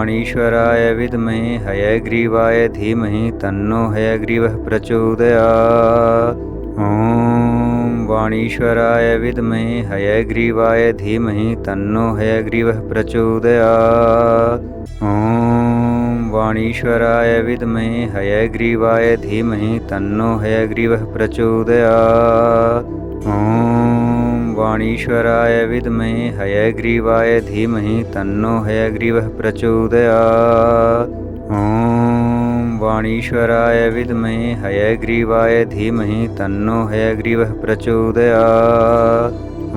वाणीश्वराय विद्महे हयग्रीवाय धीमहि तन्नो हयग्रीवः प्रचोदयात्। ॐ वाणीश्वराय विद्महे हयग्रीवाय धीमहि तन्नो हयग्रीवः प्रचोदयात्। ॐ वाणीश्वराय विद्महे हयग्रीवाय धीमहि तन्नो हयग्रीवः प्रचोदयात्। ॐ वाणीश्वराय विद्महे हयग्रीवाय धीमहि तन्नो हयग्रीवः प्रचोदयात्। ॐ वाणीश्वराय विद्महे हयग्रीवाय धीमहि तन्नो हयग्रीवः प्रचोदयात्।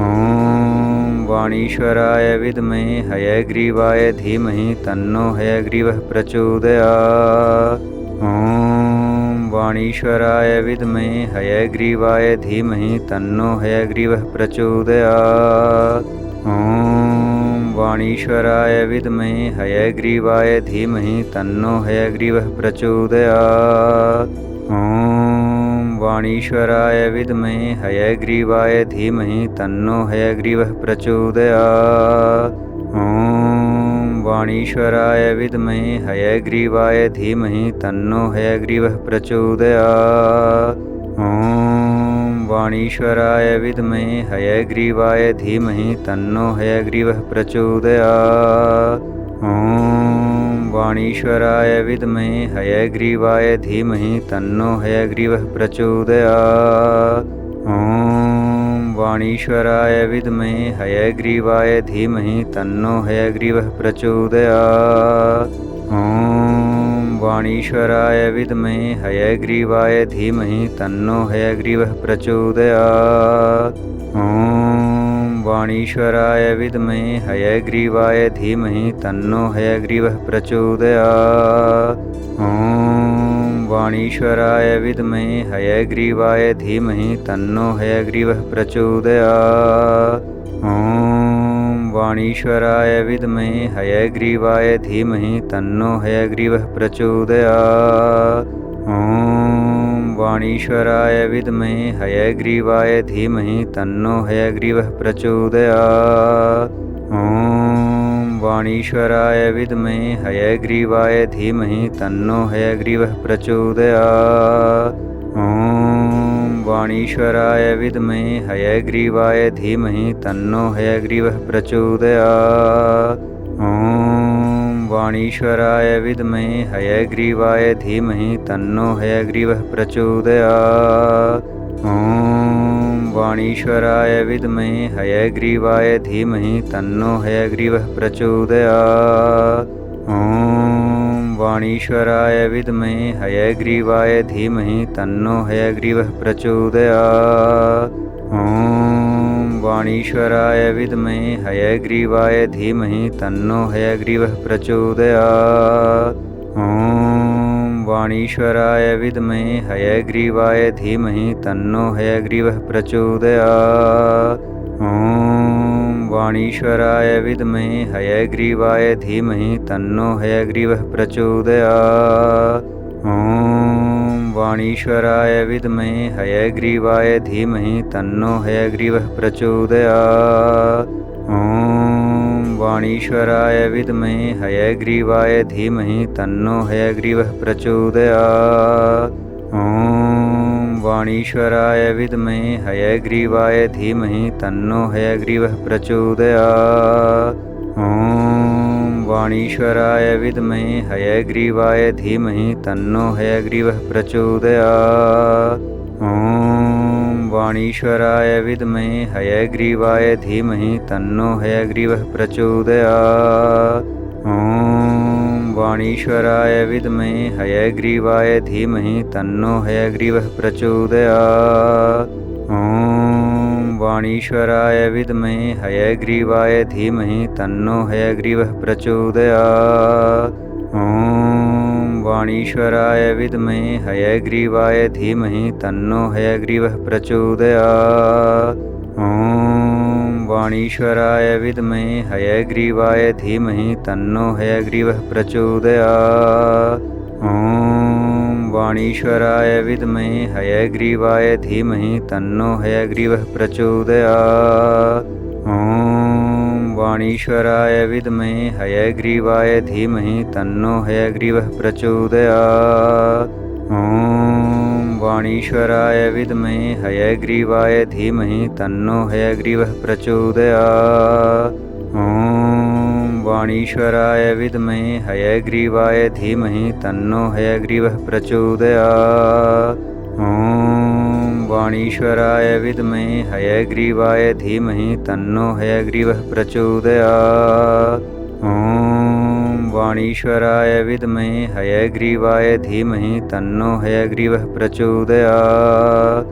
ॐ वाणीश्वराय विद्महे हयग्रीवाय धीमहि तन्नो हयग्रीवः प्रचोदयात्। ॐ वाणीश्वराय विद्महे हयग्रीवाय धीमहि तन्नो हयग्रीवः प्रचोदयात्। ॐ वाणीश्वराय विद्महे हयग्रीवाय धीमहि तन्नो हयग्रीवः प्रचोदयात्। ॐ वाणीश्वराय विद्महे हयग्रीवाय धीमहि तन्नो हयग्रीवः प्रचोदयात्। ॐ वाणीश्वराय विद्महे हयग्रीवाय धीमहि तन्नो हयग्रीवः प्रचोदयात्। ॐ वाणीश्वराय विद्महे हयग्रीवाय धीमहि तन्नो हयग्रीवः प्रचोदयात्। ॐ वाणीश्वराय विद्महे हयग्रीवाय धीमहि तन्नो हयग्रीवः प्रचोदयात्। ॐ वाणीश्वराय विद्महे हयग्रीवाय धीमहि तन्नो हयग्रीवः प्रचोदयात्। ॐ वाणीश्वराय विद्महे हयग्रीवाय धीमहि तन्नो हयग्रीवः प्रचोदयात्। ॐ वाणीश्वराय विद्महे हयग्रीवाय धीमहि तन्नो हयग्रीवः प्रचोदयात्। ॐ वाणीश्वराय विद्महे हयग्रीवाय धीमहि तन्नो हयग्रीवः प्रचोदयात्। ॐ वाणीश्वराय विद्महे हयग्रीवाय धीमहि तन्नो हयग्रीवः प्रचोदयात्। ॐ वाणीश्वराय विद्महे हयग्रीवाय धीमहि तन्नो हयग्रीवः प्रचोदयात्। ॐ वाणीश्वराय विद्महे हयग्रीवाय धीमहि तन्नो हयग्रीवः प्रचोदयात्। ॐ वाणीश्वराय विद्महे हयग्रीवाय धीमहि तन्नो हयग्रीवः प्रचोदयात्। ॐ वाणीश्वराय विद्महे हयग्रीवाय धीमहि तन्नो हयग्रीवः प्रचोदयात्। ॐ वाणीश्वराय विद्महे हयग्रीवाय धीमहि तन्नो हयग्रीवः प्रचोदयात्। ॐ वाणीश्वराय विद्महे हयग्रीवाय धीमहि तन्नो हयग्रीवः प्रचोदयात्। ॐ वाणीश्वराय विद्महे हयग्रीवाय धीमहि तन्नो हयग्रीवः प्रचोदयात्। ॐ वाणीश्वराय विद्महे हयग्रीवाय धीमहि तन्नो हयग्रीवः प्रचोदयात्। ॐ वाणीश्वराय विद्महे हयग्रीवाय धीमहि तन्नो हयग्रीवः प्रचोदयात्। ॐ वाणीश्वराय विद्महे हयग्रीवाय धीमहि तन्नो हयग्रीवः प्रचोदयात्। ॐ वाणीश्वराय विद्महे हयग्रीवाय धीमहि तन्नो हयग्रीवः प्रचोदयात्। ॐ वाणीश्वराय विद्महे हयग्रीवाय धीमहि तन्नो हयग्रीवः प्रचोदयात्। ॐ वाणीश्वराय विद्महे हयग्रीवाय धीमहि तन्नो हयग्रीवः प्रचोदयात्। ॐ वाणीश्वराय विद्महे हयग्रीवाय धीमहि तन्नो हयग्रीवः प्रचोदयात्। ॐ वाणीश्वराय विद्महे हयग्रीवाय धीमहि तन्नो हयग्रीवः प्रचोदयात्। ॐ वाणीश्वराय विद्महे हयग्रीवाय धीमहि तन्नो हयग्रीवः प्रचोदयात्। ॐ वाणीश्वराय विद्महे हयग्रीवाय धीमहि तन्नो हयग्रीवः प्रचोदयात्। ॐ वाणीश्वराय विद्महे हयग्रीवाय धीमहि तन्नो हयग्रीवः प्रचोदयात्। ॐ वाणीश्वराय विद्महे हयग्रीवाय धीमहि तन्नो हयग्रीवः प्रचोदयात्। ॐ वाणीश्वराय विद्महे हयग्रीवाय धीमहि तन्नो हयग्रीवः प्रचोदयात्। ॐ वाणीश्वराय विद्महे हयग्रीवाय धीमहि तन्नो हयग्रीवः प्रचोदयात्। ॐ वाणीश्वराय विद्महे हयग्रीवाय धीमहि तन्नो हयग्रीवः प्रचोदयात्। ॐ वाणीश्वराय विद्महे हयग्रीवाय धीमहि तन्नो हयग्रीवः प्रचोदयात्। ॐ वाणीश्वराय विद्महे हयग्रीवाय धीमहि तन्नो हयग्रीवः प्रचोदयात्।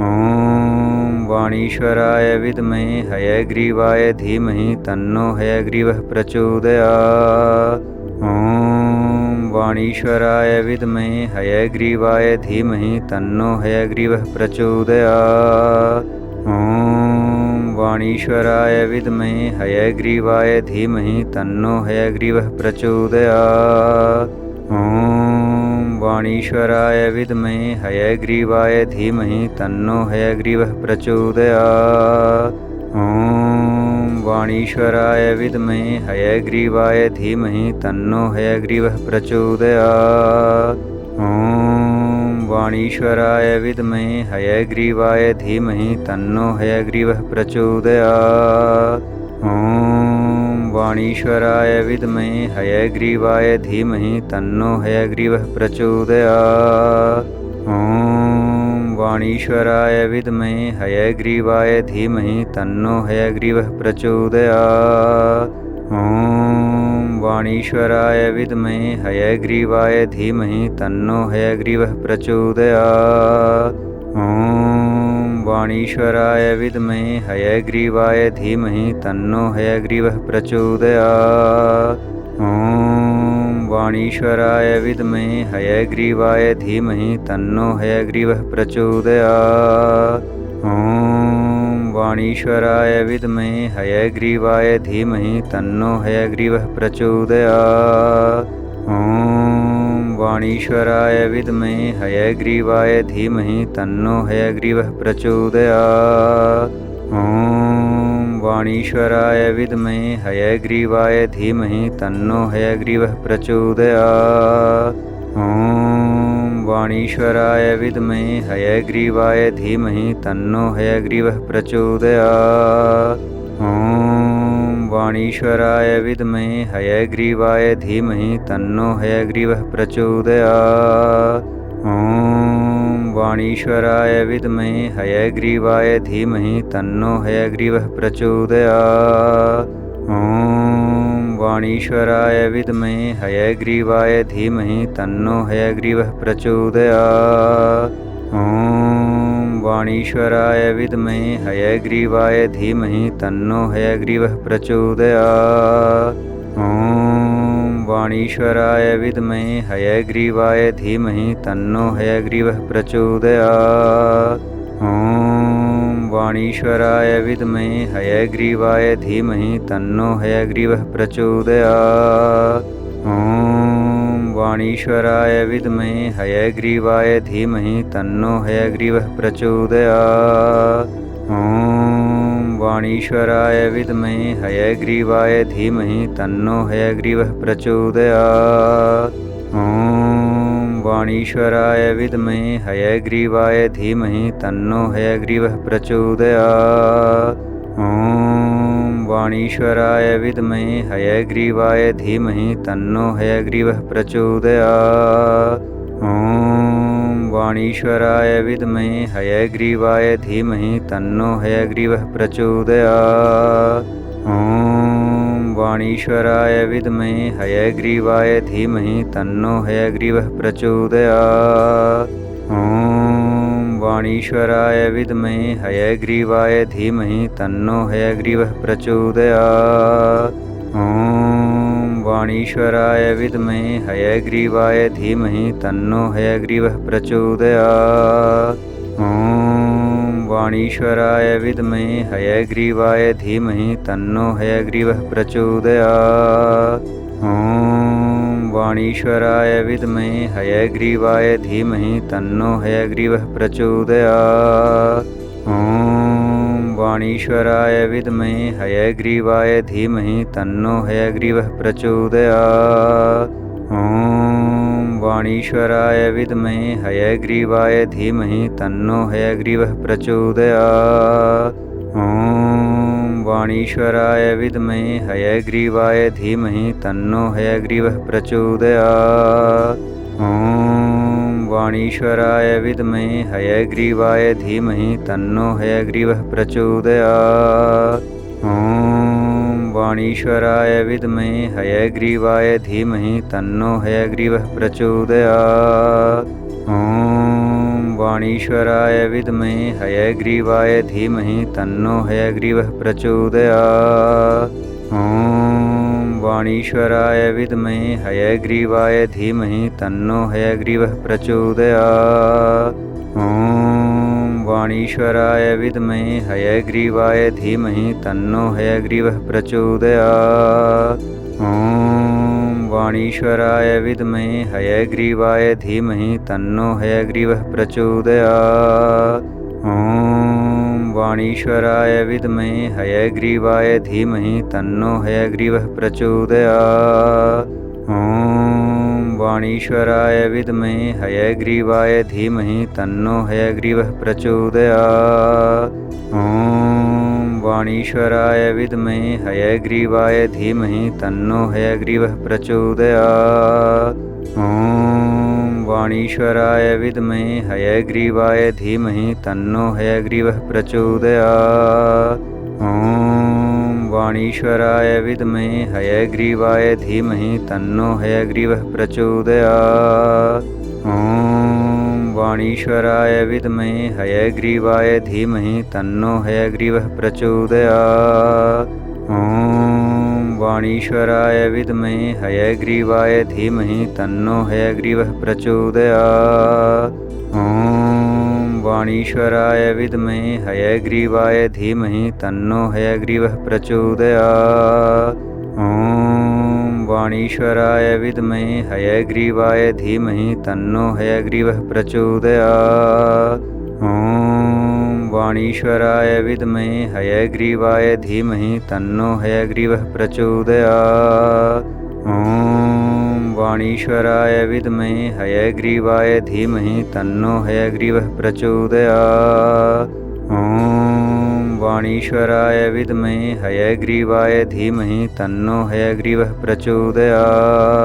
ॐ वाणीश्वराय विद्महे हयग्रीवाय धीमहि तन्नो हयग्रीवः प्रचोदयात्। ॐ वाणीश्वराय विद्महे हयग्रीवाय धीमहि तन्नो हयग्रीवः प्रचोदयात्। ॐ वाणीश्वराय विद्महे हयग्रीवाय धीमहि तन्नो हयग्रीवः प्रचोदयात्। ॐ वाणीश्वराय विद्महे हयग्रीवाय धीमहि तन्नो हयग्रीवः प्रचोदयात्। ॐ वाणीश्वराय विद्महे हयग्रीवाय धीमहि तन्नो हयग्रीवः प्रचोदयात्। ॐ वाणीश्वराय विद्महे हयग्रीवाय धीमहि तन्नो हयग्रीवः प्रचोदयात्। ॐ वाणीश्वराय विद्महे हयग्रीवाय धीमहि तन्नो हयग्रीवः प्रचोदयात्। ॐ वाणीश्वराय विद्महे हयग्रीवाय धीमहि तन्नो हयग्रीवः प्रचोदयात्। ॐ वाणीश्वराय विद्महे हयग्रीवाय धीमहि तन्नो हयग्रीवः प्रचोदयात्। ॐ वाणीश्वराय विद्महे हयग्रीवाय धीमहि तन्नो हयग्रीवः प्रचोदयात्। ॐ वाणीश्वराय विद्महे हयग्रीवाय धीमहि तन्नो हयग्रीवः प्रचोदयात्। ॐ वाणीश्वराय विद्महे हयग्रीवाय धीमहि तन्नो हयग्रीवः प्रचोदयात्। ॐ वाणीश्वराय विद्महे हयग्रीवाय धीमहि तन्नो हयग्रीवः प्रचोदयात्। ॐ वाणीश्वराय विद्महे हयग्रीवाय धीमहि तन्नो हयग्रीवः प्रचोदयात्। ॐ वाणीश्वराय विद्महे हयग्रीवाय धीमहि तन्नो हयग्रीवः प्रचोदयात्। ॐ वाणीश्वराय विद्महे हयग्रीवाय धीमहि तन्नो हयग्रीवः प्रचोदयात्। ॐ वाणीश्वराय विद्महे हयग्रीवाय धीमहि तन्नो हयग्रीवः प्रचोदयात्। ॐ वाणीश्वराय विद्महे हयग्रीवाय धीमहि तन्नो हयग्रीवः प्रचोदयात्। ॐ वाणीश्वराय विद्महे हयग्रीवाय धीमहि तन्नो हयग्रीवः प्रचोदयात्। ॐ वाणीश्वराय विद्महे हयग्रीवाय धीमहि तन्नो हयग्रीवः प्रचोदयात्। ॐ वाणीश्वराय विद्महे हयग्रीवाय धीमहि तन्नो हयग्रीवः प्रचोदयात्। ॐ वाणीश्वराय विद्महे हयग्रीवाय धीमहि तन्नो हयग्रीवः प्रचोदयात्। ॐ वाणीश्वराय विद्महे हयग्रीवाय धीमहि तन्नो हयग्रीवः प्रचोदयात्। ॐ वाणीश्वराय विद्महे हयग्रीवाय धीमहि तन्नो हयग्रीवः प्रचोदयात्। ॐ वाणीश्वराय विद्महे हयग्रीवाय धीमहि तन्नो हयग्रीवः प्रचोदयात्। ॐ वाणीश्वराय विद्महे हयग्रीवाय धीमहि तन्नो हयग्रीवः प्रचोदयात्। ॐ वाणीश्वराय विद्महे हयग्रीवाय धीमहि तन्नो हयग्रीवः प्रचोदयात्। ॐ वाणीश्वराय विद्महे हयग्रीवाय धीमहि तन्नो हयग्रीवः प्रचोदयात्। ॐ वाणीश्वराय विद्महे हयग्रीवाय धीमहि तन्नो हयग्रीवः प्रचोदयात्। ॐ वाणीश्वराय विद्महे हयग्रीवाय धीमहि तन्नो हयग्रीवः प्रचोदयात्। ॐ वाणीश्वराय विद्महे हयग्रीवाय धीमहि तन्नो हयग्रीवः प्रचोदयात्। ॐ वाणीश्वराय विद्महे हयग्रीवाय धीमहि तन्नो हयग्रीवः प्रचोदयात्। ॐ वाणीश्वराय विद्महे हयग्रीवाय धीमहि तन्नो हयग्रीवः प्रचोदयात्। ॐ वाणीश्वराय विद्महे हयग्रीवाय धीमहि तन्नो हयग्रीवः प्रचोदयात्। ॐ वाणीश्वराय विद्महे हयग्रीवाय धीमहि तन्नो हयग्रीवः प्रचोदयात्। ॐ वाणीश्वराय विद्महे हयग्रीवाय धीमहि तन्नो हयग्रीवः प्रचोदयात्। ॐ वाणीश्वराय विद्महे हयग्रीवाय धीमहि तन्नो हयग्रीवः प्रचोदयात्। ॐ वाणीश्वराय विद्महे हयग्रीवाय धीमहि तन्नो हयग्रीवः प्रचोदयात्। ॐ वाणीश्वराय विद्महे हयग्रीवाय धीमहि तन्नो हयग्रीवः प्रचोदयात्। ॐ वाणीश्वराय विद्महे हयग्रीवाय धीमहि तन्नो हयग्रीवः प्रचोदयात्। ॐ वाणीश्वराय विद्महे हयग्रीवाय धीमहि तन्नो हयग्रीवः प्रचोदयात्। ॐ वाणीश्वराय विद्महे हयग्रीवाय धीमहि तन्नो हयग्रीवः प्रचोदयात्। ॐ वाणीश्वराय विद्महे हयग्रीवाय धीमहि तन्नो हयग्रीवः प्रचोदयात्। ॐ वाणीश्वराय विद्महे हयग्रीवाय धीमहि तन्नो हयग्रीवः प्रचोदयात्। ॐ वाणीश्वराय विद्महे हयग्रीवाय धीमहि तन्नो हयग्रीवः प्रचोदयात्। ॐ वाणीश्वराय विद्महे हयग्रीवाय धीमहि तन्नो हयग्रीवः प्रचोदयात्। ॐ वाणीश्वराय विद्महे हयग्रीवाय धीमहि तन्नो हयग्रीवः प्रचोदयात्। ॐ वाणीश्वराय विद्महे हयग्रीवाय धीमहि तन्नो हयग्रीवः प्रचोदयात्। ॐ वाणीश्वराय विद्महे हयग्रीवाय धीमहि तन्नो हयग्रीवः प्रचोदयात्। ॐ वाणीश्वराय विद्महे हयग्रीवाय धीमहि तन्नो हयग्रीवः प्रचोदयात्। ॐ वाणीश्वराय विद्महे हयग्रीवाय धीमहि तन्नो हयग्रीवः प्रचोदयात्। ॐ वाणीश्वराय विद्महे हयग्रीवाय धीमहि तन्नो हयग्रीवः प्रचोदयात्।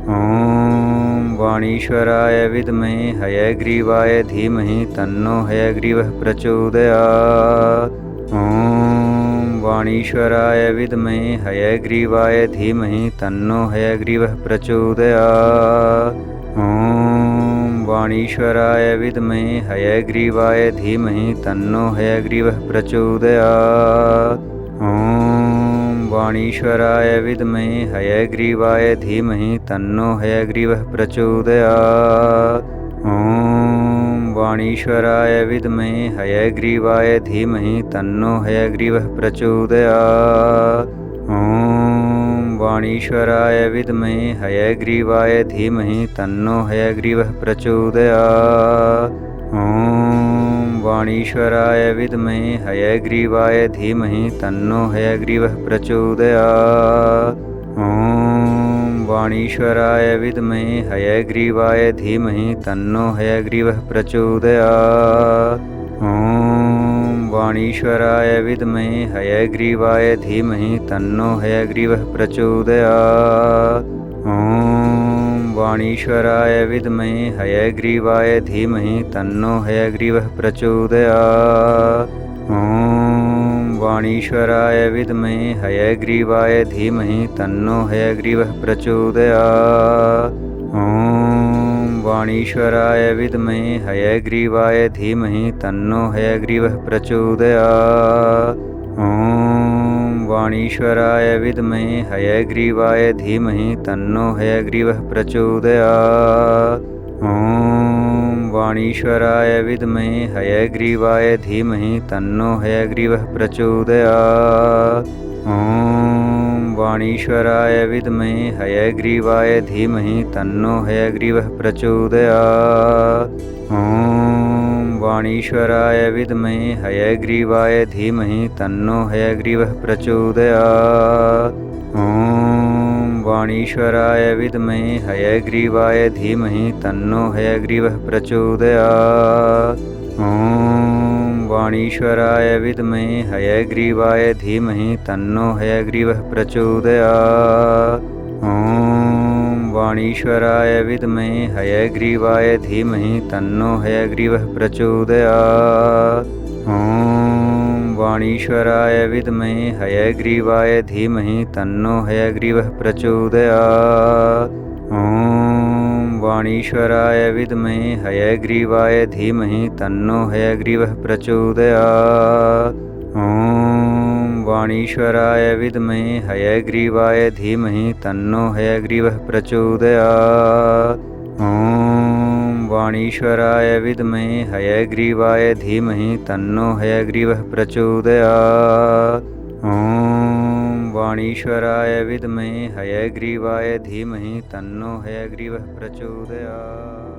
ॐ वाणीश्वराय विद्महे हयग्रीवाय धीमहि तन्नो हयग्रीवः प्रचोदयात्। ॐ वाणीश्वराय विद्महे हयग्रीवाय धीमहि तन्नो हयग्रीवः प्रचोदयात्। ॐ वाणीश्वराय विद्महे हयग्रीवाय धीमहि तन्नो हयग्रीवः प्रचोदयात्। ॐ वाणीश्वराय विद्महे हयग्रीवाय धीमहि तन्नो हयग्रीवः प्रचोदयात्। ॐ वाणीश्वराय विद्महे हयग्रीवाय धीमहि तन्नो हयग्रीवः प्रचोदयात्। ॐ वाणीश्वराय विद्महे हयग्रीवाय धीमहि तन्नो हयग्रीवः प्रचोदयात्। ॐ वाणीश्वराय विद्महे हयग्रीवाय धीमहि तन्नो हयग्रीवः प्रचोदयात्। ॐ वाणीश्वराय विद्महे हयग्रीवाय धीमहि तन्नो हयग्रीवः प्रचोदयात्। ॐ वाणीश्वराय विद्महे हयग्रीवाय धीमहि तन्नो हयग्रीवः प्रचोदयात्। ॐ वाणीश्वराय विद्महे हयग्रीवाय धीमहि तन्नो हयग्रीवः प्रचोदयात्। ॐ वाणीश्वराय विद्महे हयग्रीवाय धीमहि तन्नो हयग्रीवः प्रचोदयात्। ॐ वाणीश्वराय विद्महे हयग्रीवाय धीमहि तन्नो हयग्रीवः प्रचोदयात्। ॐ वाणीश्वराय विद्महे हयग्रीवाय धीमहि तन्नो हयग्रीवः प्रचोदयात्। ॐ वाणीश्वराय विद्महे हयग्रीवाय धीमहि तन्नो हयग्रीवः प्रचोदयात्। ॐ वाणीश्वराय विद्महे हयग्रीवाय धीमहि तन्नो हयग्रीवः प्रचोदयात्। ॐ वाणीश्वराय विद्महे हयग्रीवाय धीमहि तन्नो हयग्रीवः प्रचोदयात्। ॐ वाणीश्वराय विद्महे हयग्रीवाय धीमहि तन्नो हयग्रीवः प्रचोदयात्। ॐ वाणीश्वराय विद्महे हयग्रीवाय धीमहि तन्नो हयग्रीवः प्रचोदयात्। ॐ वाणीश्वराय विद्महे हयग्रीवाय धीमहि तन्नो हयग्रीवः प्रचोदयात्। ॐ वाणीश्वराय विद्महे हयग्रीवाय धीमहि तन्नो हयग्रीवः प्रचोदयात्। ॐ वाणीश्वराय विद्महे हयग्रीवाय धीमहि तन्नो हयग्रीवः प्रचोदयात्। ॐ वाणीश्वराय विद्महे हयग्रीवाय धीमहि तन्नो हयग्रीवः प्रचोदयात्। ॐ वाणीश्वराय विद्महे हयग्रीवाय धीमहि तन्नो हयग्रीवः प्रचोदयात्। ॐ वाणीश्वराय विद्महे हयग्रीवाय धीमहि तन्नो हयग्रीवः प्रचोदयात्।